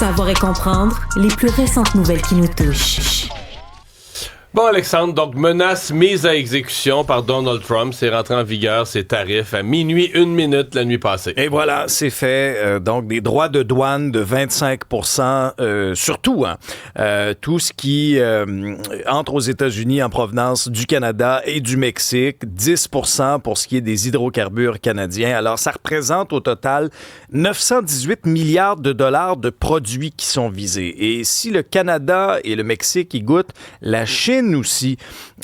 Savoir et comprendre les plus récentes nouvelles qui nous touchent. Bon, Alexandre, donc menace mise à exécution par Donald Trump. C'est rentré en vigueur, ces tarifs, à minuit 1 minute la nuit passée. Et voilà, c'est fait. Donc, des droits de douane de 25%, surtout, tout ce qui entre aux États-Unis en provenance du Canada et du Mexique, 10% pour ce qui est des hydrocarbures canadiens. Alors, ça représente au total 918 milliards de dollars de produits qui sont visés. Et si le Canada et le Mexique y goûtent, la Chine aussi,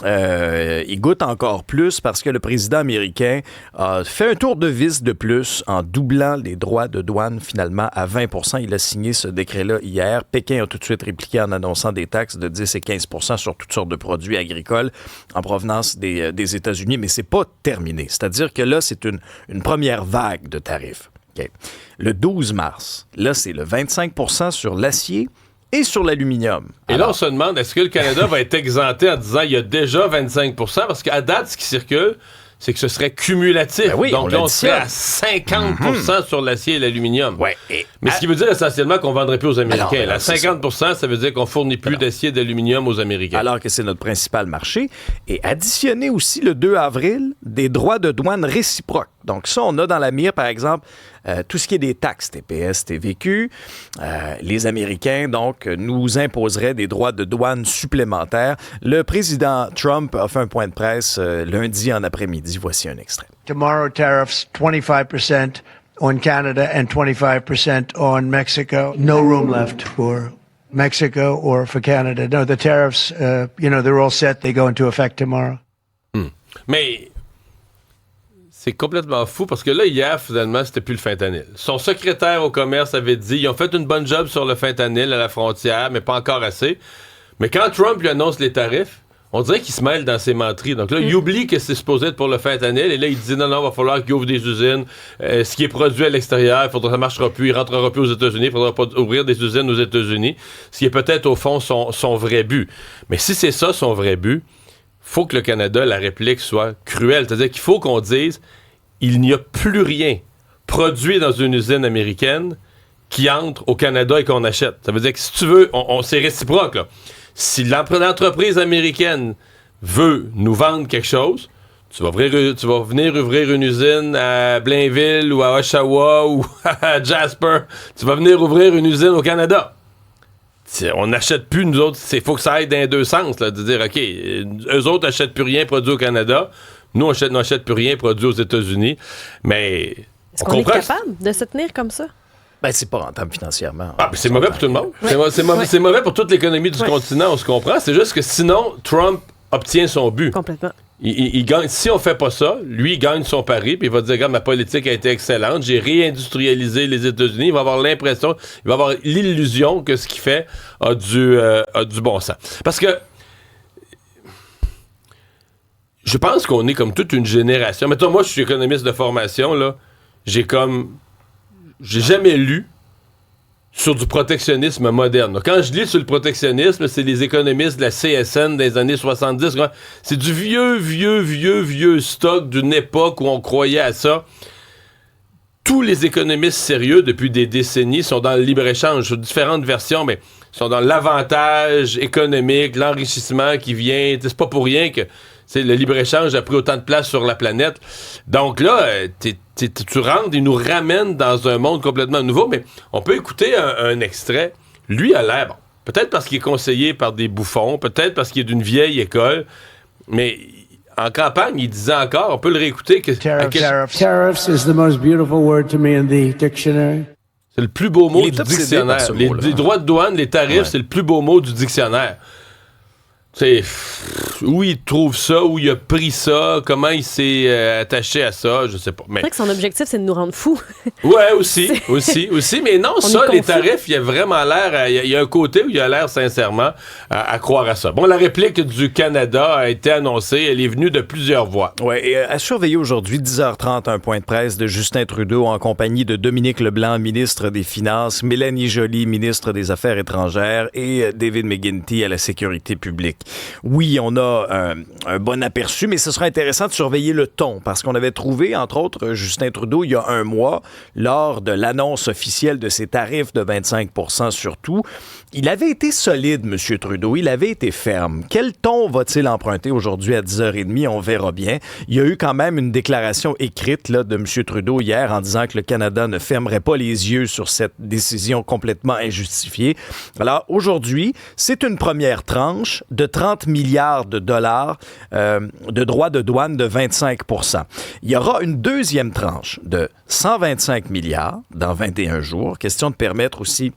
il goûte encore plus parce que le président américain a fait un tour de vis de plus en doublant les droits de douane finalement à 20%. Il a signé ce décret-là hier. Pékin a tout de suite répliqué en annonçant des taxes de 10 et 15% sur toutes sortes de produits agricoles en provenance des États-Unis, mais c'est pas terminé. C'est-à-dire que là, c'est une première vague de tarifs. Okay. Le 12 mars, là, c'est le 25% sur l'acier et sur l'aluminium. Et là, on se demande, est-ce que le Canada va être exempté en disant il y a déjà 25%? Parce qu'à date, ce qui circule, c'est que ce serait cumulatif. Ben oui, donc là, on serait à 50% sur l'acier et l'aluminium. Ouais, mais ce qui veut dire essentiellement qu'on ne vendrait plus aux Américains. Alors, 50%, ça veut dire qu'on ne fournit plus d'acier et d'aluminium aux Américains. Alors que c'est notre principal marché. Et additionner aussi le 2 avril des droits de douane réciproques. Donc ça, on a dans la mire, par exemple, tout ce qui est des taxes, TPS, TVQ. Les Américains, donc, nous imposeraient des droits de douane supplémentaires. Le président Trump a fait un point de presse lundi en après-midi. Voici un extrait. Tomorrow tariffs 25% on Canada and 25% on Mexico. No room left for Mexico or for Canada. No, the tariffs, they're all set. They go into effect tomorrow. Mais c'est complètement fou parce que là, hier, finalement, c'était plus le fentanyl. Son secrétaire au commerce avait dit ils ont fait une bonne job sur le fentanyl à la frontière, mais pas encore assez. Mais quand Trump lui annonce les tarifs, on dirait qu'il se mêle dans ses menteries. Donc là, il oublie que c'est supposé être pour le fentanyl. Et là, il dit non, il va falloir qu'il ouvre des usines. Ce qui est produit à l'extérieur, ça ne marchera plus. Il ne rentrera plus aux États-Unis. Il ne faudra pas ouvrir des usines aux États-Unis. Ce qui est peut-être, au fond, son vrai but. Mais si c'est ça, son vrai but, faut que le Canada, la réplique soit cruelle. C'est-à-dire qu'il faut qu'on dise il n'y a plus rien produit dans une usine américaine qui entre au Canada et qu'on achète. Ça veut dire que si tu veux, c'est réciproque, là. Si l'entreprise américaine veut nous vendre quelque chose, tu vas venir ouvrir une usine à Blainville ou à Oshawa ou à Jasper. Tu vas venir ouvrir une usine au Canada. On n'achète plus, nous autres, il faut que ça aille dans les deux sens, là, de dire, OK, eux autres n'achètent plus rien produit au Canada, nous, on n'achète plus rien produit aux États-Unis, mais est-ce qu'on est capable de se tenir comme ça? Ben, c'est pas rentable financièrement. Ah, c'est mauvais pour tout le monde. Ouais. C'est mauvais pour toute l'économie du continent, on se comprend. C'est juste que sinon, Trump obtient son but. Complètement. Il gagne. Si on fait pas ça, lui, il gagne son pari, puis il va dire, regarde, ma politique a été excellente, j'ai réindustrialisé les États-Unis. Il va avoir l'impression, il va avoir l'illusion que ce qu'il fait a du bon sens. Parce que je pense qu'on est comme toute une génération. Mettons, moi, je suis économiste de formation, là. J'ai jamais lu sur du protectionnisme moderne. Quand je lis sur le protectionnisme, c'est les économistes de la CSN des années 70. C'est du vieux stock d'une époque où on croyait à ça. Tous les économistes sérieux, depuis des décennies, sont dans le libre-échange, sur différentes versions, mais sont dans l'avantage économique, l'enrichissement qui vient. C'est pas pour rien que le libre-échange a pris autant de place sur la planète. Donc là, tu rentres, il nous ramène dans un monde complètement nouveau, mais on peut écouter un extrait. Lui a l'air, peut-être parce qu'il est conseillé par des bouffons, peut-être parce qu'il est d'une vieille école, mais en campagne, il disait encore, on peut le réécouter. Tariffs is the most beautiful word to me in the dictionary. C'est le plus beau mot du dictionnaire. Les droits de douane, les tarifs, c'est le plus beau mot du dictionnaire. C'est où il trouve ça, où il a pris ça, comment il s'est attaché à ça, je sais pas. Mais... C'est vrai que son objectif, c'est de nous rendre fous. Ouais, aussi, mais non, ça, les tarifs, il y a vraiment l'air, il y a un côté où il a l'air sincèrement à croire à ça. Bon, la réplique du Canada a été annoncée, elle est venue de plusieurs voix. Ouais, et à surveiller aujourd'hui, 10h30, un point de presse de Justin Trudeau en compagnie de Dominique Leblanc, ministre des Finances, Mélanie Joly, ministre des Affaires étrangères et David McGuinty à la Sécurité publique. Oui, on a un bon aperçu, mais ce sera intéressant de surveiller le ton, parce qu'on avait trouvé, entre autres, Justin Trudeau, il y a un mois, lors de l'annonce officielle de ses tarifs de 25 % sur tout, il avait été solide, M. Trudeau, il avait été ferme. Quel ton va-t-il emprunter aujourd'hui à 10h30? On verra bien. Il y a eu quand même une déclaration écrite là, de M. Trudeau hier en disant que le Canada ne fermerait pas les yeux sur cette décision complètement injustifiée. Alors aujourd'hui, c'est une première tranche de 30 milliards de dollars de droits de douane de 25 %. Il y aura une deuxième tranche de 125 milliards dans 21 jours. Question de permettre aussi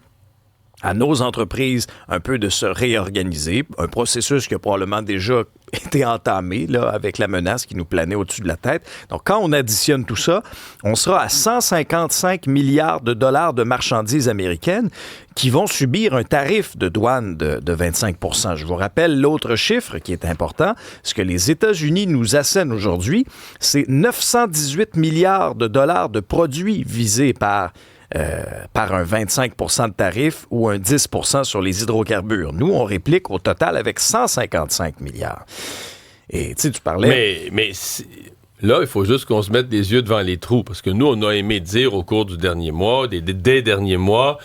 à nos entreprises un peu de se réorganiser. Un processus qui a probablement déjà été entamé là, avec la menace qui nous planait au-dessus de la tête. Donc, quand on additionne tout ça, on sera à 155 milliards de dollars de marchandises américaines qui vont subir un tarif de douane de 25 %. Je vous rappelle l'autre chiffre qui est important. Ce que les États-Unis nous assènent aujourd'hui, c'est 918 milliards de dollars de produits visés par un 25 % de tarif ou un 10 % sur les hydrocarbures. Nous, on réplique au total avec 155 milliards. Et tu parlais... Mais là, il faut juste qu'on se mette des yeux devant les trous, parce que nous, on a aimé dire au cours du dernier mois, des derniers mois,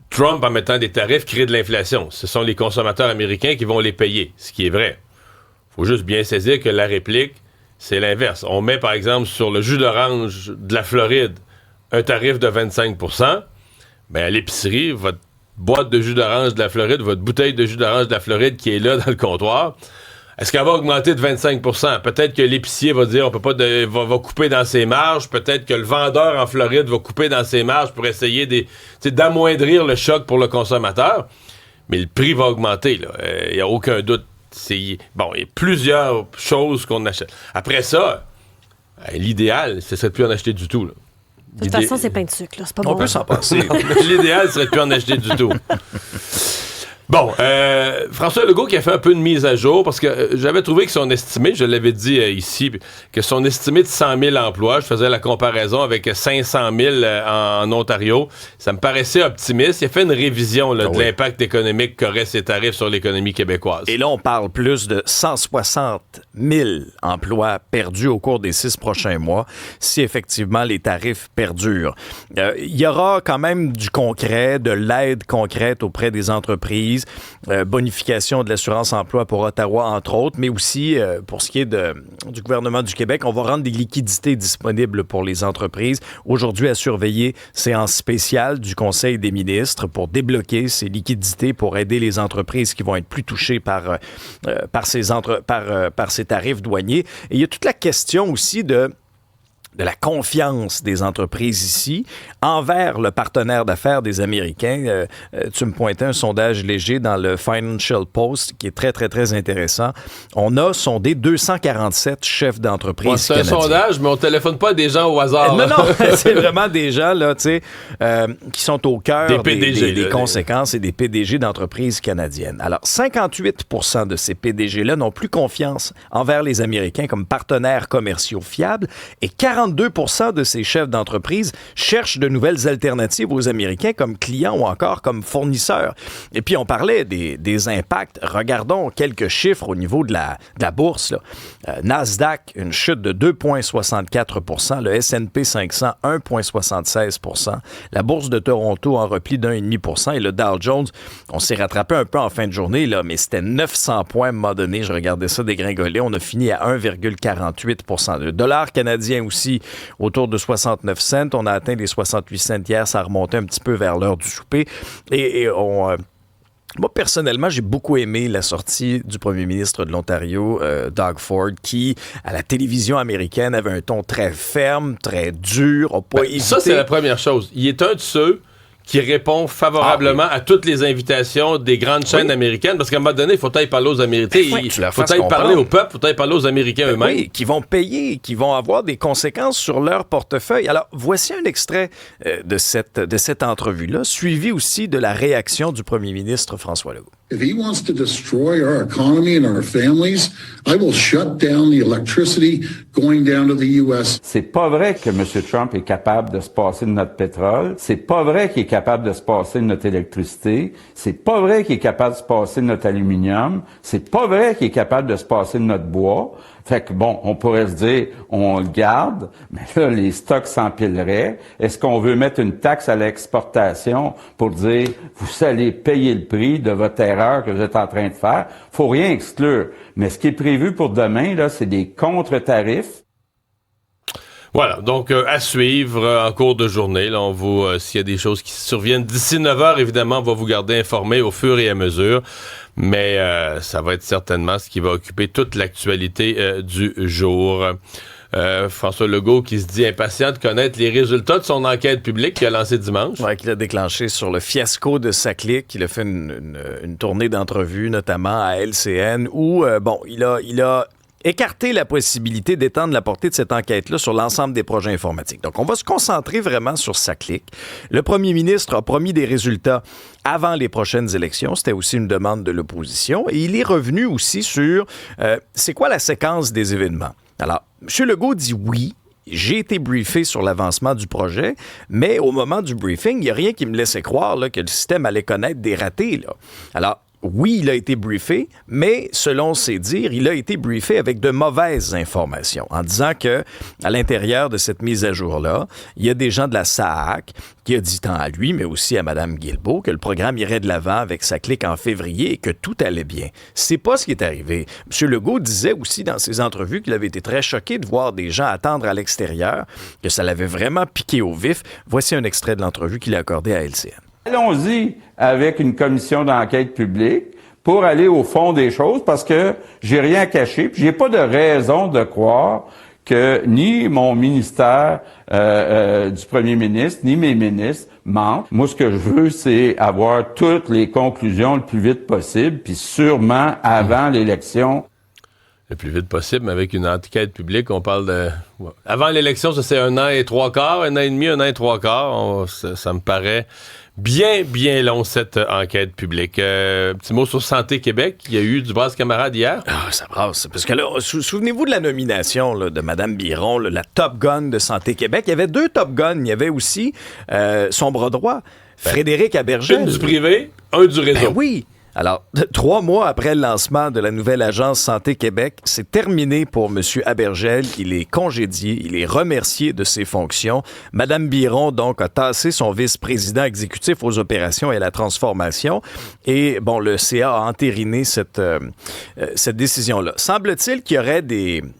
Trump, en mettant des tarifs, crée de l'inflation. Ce sont les consommateurs américains qui vont les payer, ce qui est vrai. Il faut juste bien saisir que la réplique, c'est l'inverse. On met, par exemple, sur le jus d'orange de la Floride, un tarif de 25 %, bien, à l'épicerie, votre boîte de jus d'orange de la Floride, votre bouteille de jus d'orange de la Floride qui est là dans le comptoir, est-ce qu'elle va augmenter de 25 % Peut-être que l'épicier va dire on peut pas va couper dans ses marges, peut-être que le vendeur en Floride va couper dans ses marges pour essayer d'amoindrir le choc pour le consommateur, mais le prix va augmenter, il n'y a aucun doute. Il y a plusieurs choses qu'on achète. Après ça, l'idéal, ce serait de plus en acheter du tout, là. De toute façon, c'est pain de sucre, là. C'est pas bon. On peut s'en passer. L'idéal serait de plus en acheter du tout. Bon, François Legault qui a fait un peu de mise à jour, parce que j'avais trouvé que son estimé, je l'avais dit ici, que son estimé de 100 000 emplois, je faisais la comparaison avec 500 000 en Ontario, ça me paraissait optimiste. Il a fait une révision de l'impact économique qu'auraient ces tarifs sur l'économie québécoise. Et là, on parle plus de 160 000 emplois perdus au cours des 6 prochains mois, si effectivement les tarifs perdurent. Il y aura quand même du concret, de l'aide concrète auprès des entreprises, bonification de l'assurance-emploi pour Ottawa, entre autres, mais aussi, pour ce qui est du gouvernement du Québec, on va rendre des liquidités disponibles pour les entreprises. Aujourd'hui, à surveiller, séance spéciale du Conseil des ministres pour débloquer ces liquidités pour aider les entreprises qui vont être plus touchées par ces tarifs douaniers. Et il y a toute la question aussi de la confiance des entreprises ici envers le partenaire d'affaires des Américains. Tu me pointais un sondage léger dans le Financial Post qui est très, très, très intéressant. On a sondé 247 chefs d'entreprise c'est canadiens. un sondage, mais on ne téléphone pas à des gens au hasard. Non, c'est vraiment des gens là, qui sont au cœur des PDG, des conséquences et des PDG d'entreprises canadiennes. Alors, 58 % de ces PDG-là n'ont plus confiance envers les Américains comme partenaires commerciaux fiables et 42 % de ces chefs d'entreprise cherchent de nouvelles alternatives aux Américains comme clients ou encore comme fournisseurs. Et puis, on parlait des impacts. Regardons quelques chiffres au niveau de la bourse, là. Nasdaq, une chute de 2,64 %. Le S&P 500, 1,76 %. La bourse de Toronto en repli d'1,5 % et le Dow Jones, on s'est rattrapé un peu en fin de journée, là, mais c'était 900 points à un moment donné. Je regardais ça dégringoler. On a fini à 1,48 % Le dollar canadien aussi, autour de 69 cents. On a atteint les 68 cents hier. Ça a remonté un petit peu vers l'heure du souper. Moi, personnellement, j'ai beaucoup aimé la sortie du premier ministre de l'Ontario, Doug Ford, qui, à la télévision américaine, avait un ton très ferme, très dur. Ça, c'est la première chose. Il est un de ceux qui répond favorablement à toutes les invitations des grandes chaînes américaines, parce qu'à un moment donné, il faut aller parler aux Américains. Il faut aller parler au peuple, il faut aller parler aux Américains eux-mêmes. Oui, qui vont payer, qui vont avoir des conséquences sur leur portefeuille. Alors, voici un extrait de cette entrevue-là, suivi aussi de la réaction du premier ministre François Legault. If he wants to destroy our economy and our families, I will shut down the electricity going down to the U.S. C'est pas vrai que M. Trump est capable de se passer de notre pétrole. C'est pas vrai qu'il est capable de se passer de notre électricité. C'est pas vrai qu'il est capable de se passer de notre aluminium. C'est pas vrai qu'il est capable de se passer de notre bois. Fait que bon, on pourrait se dire, on le garde, mais là, les stocks s'empileraient. Est-ce qu'on veut mettre une taxe à l'exportation pour dire, vous allez payer le prix de votre erreur que vous êtes en train de faire? Faut rien exclure. Mais ce qui est prévu pour demain, là, c'est des contre-tarifs. Voilà, donc à suivre en cours de journée. Là, on vous, s'il y a des choses qui surviennent d'ici 9h, évidemment, on va vous garder informés au fur et à mesure. Mais ça va être certainement ce qui va occuper toute l'actualité du jour. François Legault qui se dit impatient de connaître les résultats de son enquête publique qu'il a lancée dimanche. Oui, qu'il a déclenché sur le fiasco de Saclic. Il a fait une tournée d'entrevues, notamment à LCN, où, il a écarter la possibilité d'étendre la portée de cette enquête-là sur l'ensemble des projets informatiques. Donc, on va se concentrer vraiment sur Saclic. Le premier ministre a promis des résultats avant les prochaines élections. C'était aussi une demande de l'opposition. Et il est revenu aussi sur c'est quoi la séquence des événements. Alors, M. Legault dit oui. J'ai été briefé sur l'avancement du projet, mais au moment du briefing, il n'y a rien qui me laissait croire là, que le système allait connaître des ratés. Là. Alors, oui, il a été briefé, mais selon ses dires, il a été briefé avec de mauvaises informations, en disant que à l'intérieur de cette mise à jour-là, il y a des gens de la SAAC qui a dit tant à lui, mais aussi à Mme Guilbeault, que le programme irait de l'avant avec Saclic en février et que tout allait bien. C'est pas ce qui est arrivé. M. Legault disait aussi dans ses entrevues qu'il avait été très choqué de voir des gens attendre à l'extérieur, que ça l'avait vraiment piqué au vif. Voici un extrait de l'entrevue qu'il a accordée à LCN. Allons-y avec une commission d'enquête publique pour aller au fond des choses parce que j'ai rien à cacher puis j'ai pas de raison de croire que ni mon ministère du premier ministre ni mes ministres mentent. Moi, ce que je veux, c'est avoir toutes les conclusions le plus vite possible puis sûrement avant l'élection. Le plus vite possible, mais avec une enquête publique, on parle de... Avant l'élection, ça c'est 1 an et 3 quarts, 1 an et demi, 1 an et 3 quarts. Ça me paraît bien long, cette enquête publique. Petit mot sur Santé Québec. Il y a eu du brasse camarade hier. Ah, ça brasse. Parce que là, souvenez-vous de la nomination là, de Mme Biron, là, la Top Gun de Santé Québec. Il y avait 2 Top Guns. Il y avait aussi son bras droit, Frédéric Abergel. Une du privé, un du réseau. Ben oui. Alors, 3 mois après le lancement de la nouvelle agence Santé Québec, c'est terminé pour M. Abergel. Il est congédié, il est remercié de ses fonctions. Mme Biron, donc, a tassé son vice-président exécutif aux opérations et à la transformation. Et, bon, le CA a entériné cette décision-là. Semble-t-il qu'il y aurait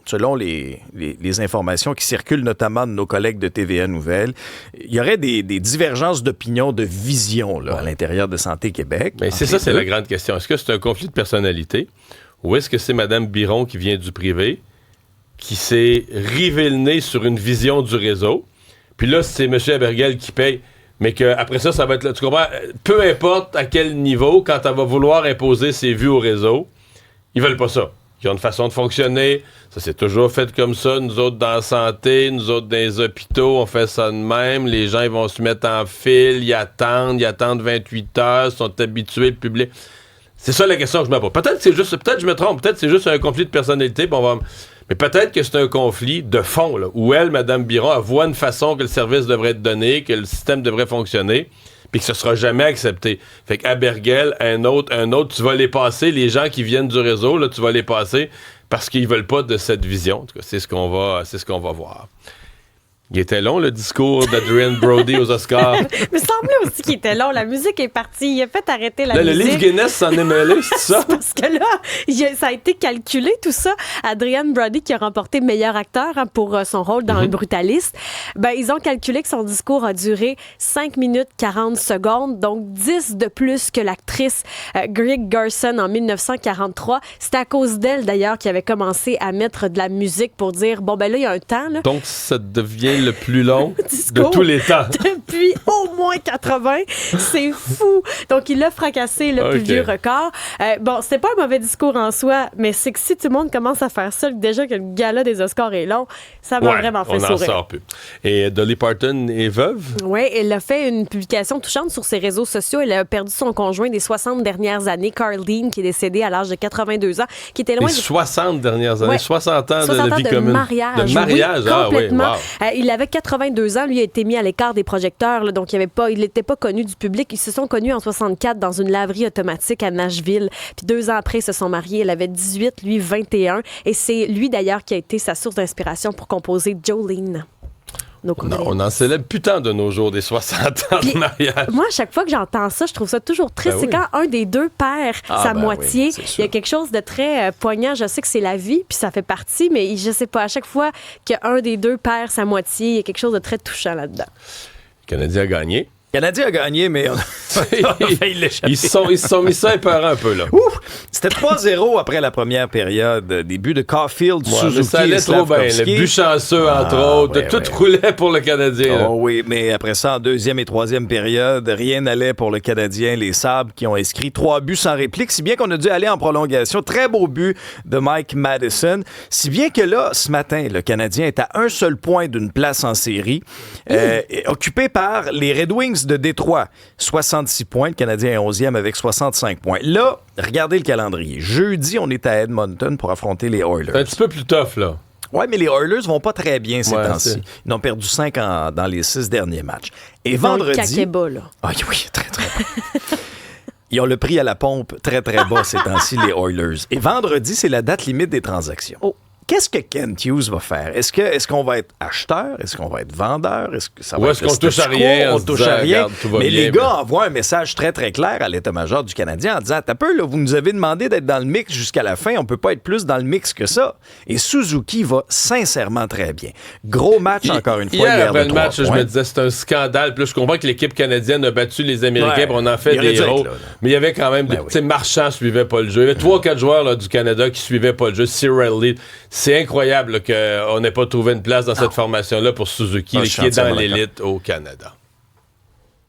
selon les informations qui circulent notamment de nos collègues de TVA Nouvelles, il y aurait des divergences d'opinion, de vision là, à l'intérieur de Santé Québec. Mais c'est ça, c'est la grande question. Est-ce que c'est un conflit de personnalité ou est-ce que c'est Mme Biron qui vient du privé, qui s'est rivé le nez sur une vision du réseau, puis là, c'est M. Abergel qui paye, mais qu'après ça, ça va être là. Tu comprends? Peu importe à quel niveau, quand elle va vouloir imposer ses vues au réseau, ils veulent pas ça. Ils ont une façon de fonctionner. Ça s'est toujours fait comme ça. Nous autres dans la santé, nous autres dans les hôpitaux, on fait ça de même. Les gens, ils vont se mettre en file, ils attendent 28 heures, ils sont habitués, le public. C'est ça la question que je me pose. Peut-être que je me trompe, peut-être que c'est juste un conflit de personnalité, mais peut-être que c'est un conflit de fond, là, où elle, Mme Biron, elle voit une façon que le service devrait être donné, que le système devrait fonctionner, puis que ce sera jamais accepté. Fait qu'Abergel, un autre, tu vas les passer, les gens qui viennent du réseau, là, tu vas les passer parce qu'ils veulent pas de cette vision. En tout cas, c'est ce qu'on va voir. Il était long, le discours d'Adrian Brody aux Oscars. Il me semblait aussi qu'il était long. La musique est partie. Il a fait arrêter la musique. Le livre Guinness s'en est mêlé, c'est ça? Parce que là, ça a été calculé, tout ça. Adrian Brody, qui a remporté meilleur acteur pour son rôle dans Un brutaliste, ils ont calculé que son discours a duré 5 minutes 40 secondes, donc 10 de plus que l'actrice Greg Garson en 1943. C'est à cause d'elle, d'ailleurs, qui avait commencé à mettre de la musique pour dire, là, il y a un temps. Là. Donc, ça devient Noël le plus long de Discours tous les temps. Depuis au moins 80. C'est fou. Donc, il a fracassé le plus Ok. vieux record. Bon, c'était pas un mauvais discours en soi, mais c'est que si tout le monde commence à faire ça, déjà que le gala des Oscars est long, ça m'a vraiment fait on n'en sourire. sort plus. Et Dolly Parton est veuve? Oui, elle a fait une publication touchante sur ses réseaux sociaux. Elle a perdu son conjoint des 60 dernières années, Carl Dean, qui est décédé à l'âge de 82 ans, qui était loin Les de 60 dernières années, Ouais. 60 ans 60 de ans vie de commune. mariage. De mariage, oui, complètement. wow. Il avait 82 ans, lui a été mis à l'écart des projecteurs, là, donc il n'était pas connu du public. Ils se sont connus en 64 dans une laverie automatique à Nashville. Puis 2 ans après, ils se sont mariés. Elle avait 18, lui 21. Et c'est lui d'ailleurs qui a été sa source d'inspiration pour composer Jolene. Donc, Non, on en célèbre putain de nos jours des 60 ans de mariage. Moi, à chaque fois que j'entends ça, je trouve ça toujours triste. Ben C'est oui. quand un des deux perd sa moitié. oui, c'est Il y sûr. a quelque chose de très poignant. Je sais que c'est la vie, puis ça fait partie, mais je sais pas. À chaque fois qu'un des deux perd sa moitié, il y a quelque chose de très touchant là-dedans. Le Canadien a gagné. Le Canadien a gagné, mais on a failli l'échapper. Ils se sont mis ça épeurant un peu, là. Ouf! C'était 3-0 après la première période. Début de Caulfield, Ouais, mais Suzuki ça allait et trop bien. Slavkovski. Le but chanceux, entre autres. ouais, Tout ouais. roulait pour le Canadien. là. Oh oui, mais après ça, en deuxième et troisième période, rien n'allait pour le Canadien. Les Sabres qui ont inscrit 3 buts sans réplique, si bien qu'on a dû aller en prolongation. Très beau but de Mike Madison. Si bien que là, ce matin, le Canadien est à un seul point d'une place en série, occupé par les Red Wings de Détroit. 66 points. Le Canadien est 11e avec 65 points. Là, regardez le calendrier. Jeudi, on est à Edmonton pour affronter les Oilers. C'est un petit peu plus tough, là. Oui, mais les Oilers vont pas très bien ces Ouais, temps-ci. c'est- Ils ont perdu 5 dans les 6 derniers matchs. Et Dans le vendredi... caquet-bas, là. Ah oui, très, très bas. Ils ont le prix à la pompe très, très bas ces temps-ci, les Oilers. Et vendredi, c'est la date limite des transactions. Oh. Qu'est-ce que Kent Hughes va faire? Est-ce qu'on va être acheteur? Est-ce qu'on va être vendeur? Est-ce que ça Ou va est-ce être qu'on le touche à statu quo? rien en On se touche disant, à rien. regarde, tout va Mais bien, les gars envoient un message très, très clair à l'état-major du Canadien en disant, t'as peu, là, vous nous avez demandé d'être dans le mix jusqu'à la fin. On peut pas être plus dans le mix que ça. Et Suzuki va sincèrement très bien. Gros match, encore une fois. Hier, après de le 3 match, je points. me disais c'est un scandale. Puis là, je comprends que l'équipe canadienne a battu les Américains, Ouais. puis on en fait Il aurait des dû être héros. là, là. Mais il y avait quand même des Ben oui. petits marchands qui suivaient pas le jeu. Il y avait 3-4 joueurs là, du Canada qui suivaient pas le jeu. Cyril Lee. C'est incroyable là, qu'on n'ait pas trouvé une place dans cette formation-là pour Suzuki, Ah, là, je suis qui est dans entièrement d'accord. l'élite au Canada.